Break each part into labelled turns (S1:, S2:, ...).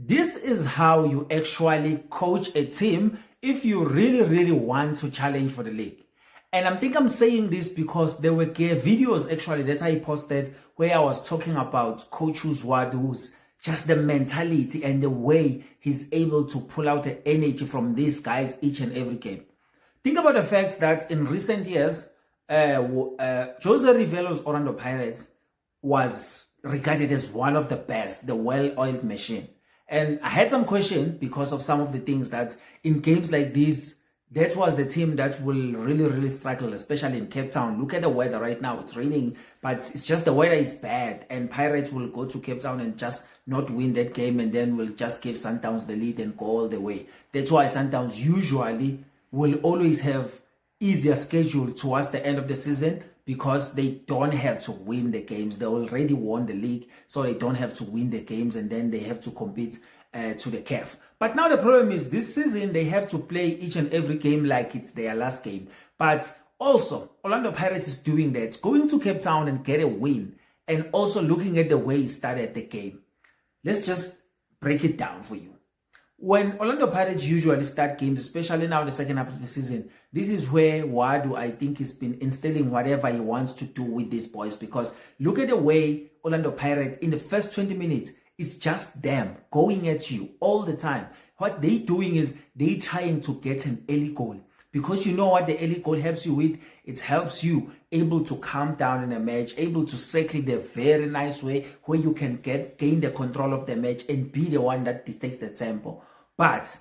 S1: This is how you actually coach a team if you really want to challenge for the league. And I think I'm saying this because there were videos actually that I posted where I was talking about Coach Ouaddu's just the mentality and the way he's able to pull out the energy from these guys each and every game. Think about the fact that in recent years, Jose Rivelo's Orlando Pirates was regarded as one of the best, the well-oiled machine. And I had some question because of some of the things that in games like this, that was the team that will really struggle, especially in Cape Town. Look at the weather right now. It's raining, but it's just the weather is bad. And Pirates will go to Cape Town and just not win that game, and then will just give Sundowns the lead and go all the way. That's why Sundowns usually will always have easier schedule towards the end of the season, because they don't have to win the games. They already won the league, so they don't have to win the games, and then they have to compete to the CAF. But now the problem is this season they have to play each and every game like it's their last game. But also, Orlando Pirates is doing that, going to Cape Town and get a win, and also looking at the way he started the game. Let's just break it down for you. When Orlando Pirates usually start games, especially now in the second half of the season, this is where Ouaddu, I think, has been instilling whatever he wants to do with these boys. Because look at the way Orlando Pirates, in the first 20 minutes, it's just them going at you all the time. What they doing is they trying to get an early goal. Because you know what the early goal helps you with? It helps you able to calm down in a match, able to circle the very nice way where you can gain the control of the match and be the one that dictates the tempo. But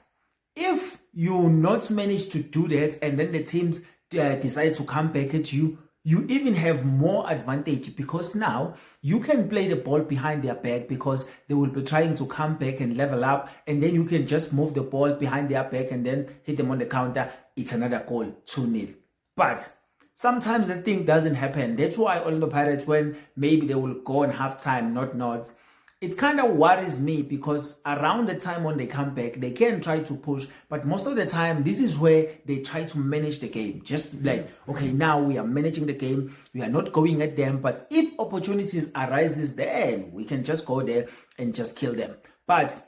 S1: if you not manage to do that, and then the teams decide to come back at you, you even have more advantage, because now you can play the ball behind their back, because they will be trying to come back and level up, and then you can just move the ball behind their back and then hit them on the counter. It's another goal, 2-0. But sometimes the thing doesn't happen. That's why Orlando Pirates, when maybe they will go on halftime, not, it kind of worries me, because around the time when they come back, they can try to push, but most of the time, this is where they try to manage the game. Just like, okay, now we are managing the game, we are not going at them, but if opportunities arises, then we can just go there and just kill them. But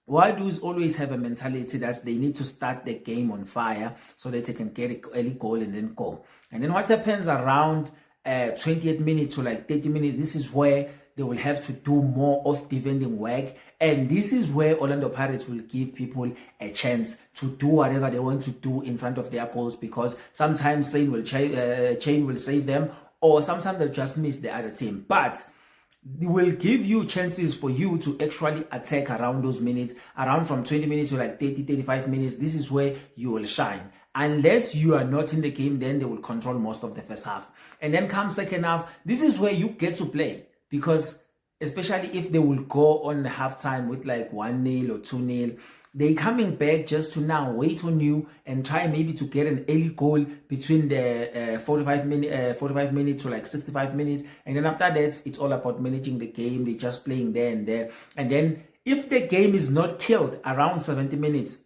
S1: Ouaddu always have a mentality that they need to start the game on fire so that they can get an early goal and then go. And then what happens around 28 minutes to like 30 minutes, this is where they will have to do more of defending work, and this is where Orlando Pirates will give people a chance to do whatever they want to do in front of their goals, because sometimes Chain will save them, or sometimes they'll just miss the other team. But it will give you chances for you to actually attack around those minutes, around from 20 minutes to like 30-35 minutes. This is where you will shine. Unless you are not in the game, then they will control most of the first half. And then come second half, this is where you get to play. Because especially if they will go on halftime with like 1-0 or 2-0, they coming back just to now wait on you and try maybe to get an early goal between the 45 minutes to like 65 minutes. And then after that, it's all about managing the game. They're just playing there and there. And then if the game is not killed around 70 minutes,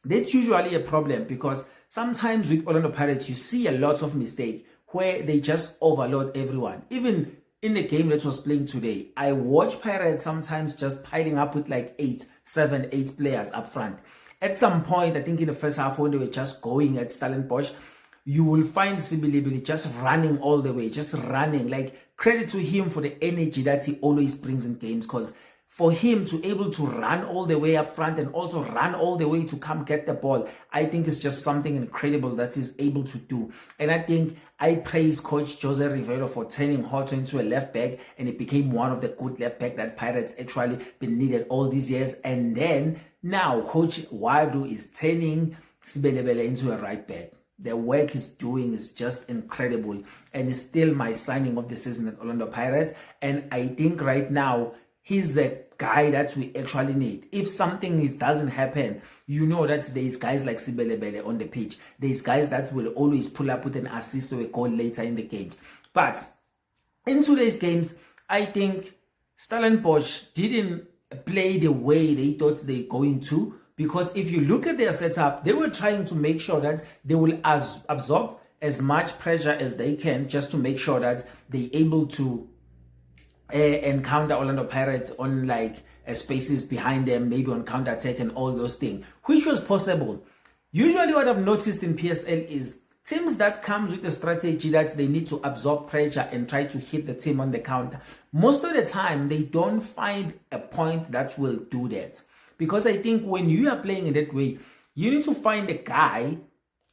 S1: that's usually a problem, because sometimes with Orlando Pirates, you see a lot of mistake where they just overload everyone. Even in the game that was playing today, I watch Pirates sometimes just piling up with like 7, 8 players up front. At some point, I think in the first half, when they were just going at Stellenbosch, you will find Sibilibili just running all the way, just running. Like, credit to him for the energy that he always brings in games, because for him to able to run all the way up front and also run all the way to come get the ball, I think it's just something incredible that he's able to do. And I think I praise Coach Jose Rivero for turning Hotto into a left back, and it became one of the good left back that Pirates actually been needed all these years. And then now Coach Ouaddu is turning Sibelebele into a right back. The work he's doing is just incredible, and it's still my signing of the season at Orlando Pirates. And I think right now, he's the guy that we actually need. If something doesn't happen, you know that there's guys like Sibelebele on the pitch. There's guys that will always pull up with an assist or a goal later in the games. But in today's games, I think Stellenbosch didn't play the way they thought they were going to. Because if you look at their setup, they were trying to make sure that they will absorb as much pressure as they can, just to make sure that they're able to encounter Orlando Pirates on like spaces behind them, maybe on counter attack and all those things, which was possible. Usually what I've noticed in PSL is teams that comes with a strategy that they need to absorb pressure and try to hit the team on the counter, most of the time they don't find a point that will do that. Because I think when you are playing in that way, you need to find a guy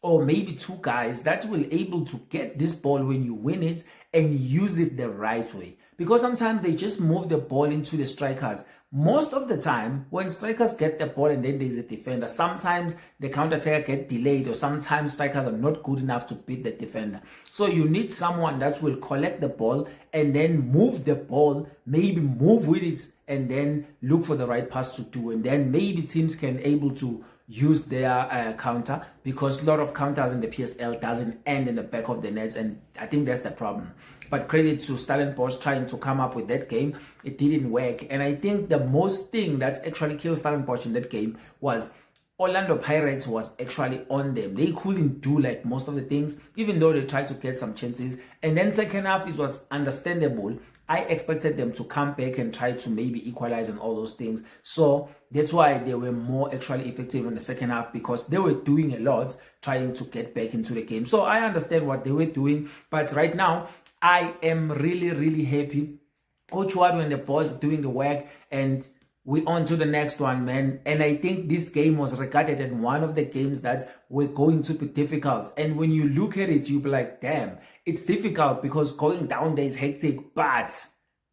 S1: or maybe two guys that will able to get this ball when you win it and use it the right way. Because sometimes they just move the ball into the strikers. Most of the time, when strikers get the ball and then there's a defender, sometimes the counter-attacker get delayed, or sometimes strikers are not good enough to beat the defender. So you need someone that will collect the ball and then move the ball, maybe move with it, and then look for the right pass to do. And then maybe teams can able to use their counter, because a lot of counters in the PSL doesn't end in the back of the nets, and I think that's the problem. But credit to Stellenbosch trying to come up with that game. It didn't work, and I think the most thing that actually killed Stellenbosch in that game was Orlando Pirates was actually on them. They couldn't do like most of the things, even though they tried to get some chances. And then second half, it was understandable. I expected them to come back and try to maybe equalize and all those things. So that's why they were more actually effective in the second half, because they were doing a lot trying to get back into the game. So I understand what they were doing. But right now, I am really, really happy. Coach Ouaddu and the boys are doing the work, and we on to the next one, man. And I think this game was regarded as one of the games that were going to be difficult. And when you look at it, you'll be like, damn, it's difficult because going down there is hectic. But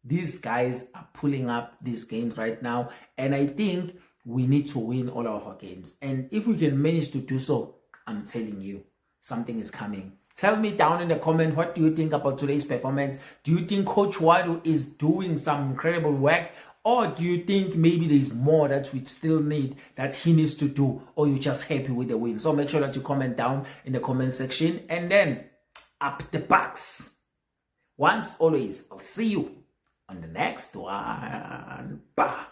S1: these guys are pulling up these games right now. And I think we need to win all of our games. And if we can manage to do so, I'm telling you, something is coming. Tell me down in the comment, what do you think about today's performance? Do you think Coach Ouaddu is doing some incredible work? Or do you think maybe there's more that we still need that he needs to do? Or you're just happy with the win? So make sure that you comment down in the comment section. And then up the Bucks. Once, always, I'll see you on the next one. Bye.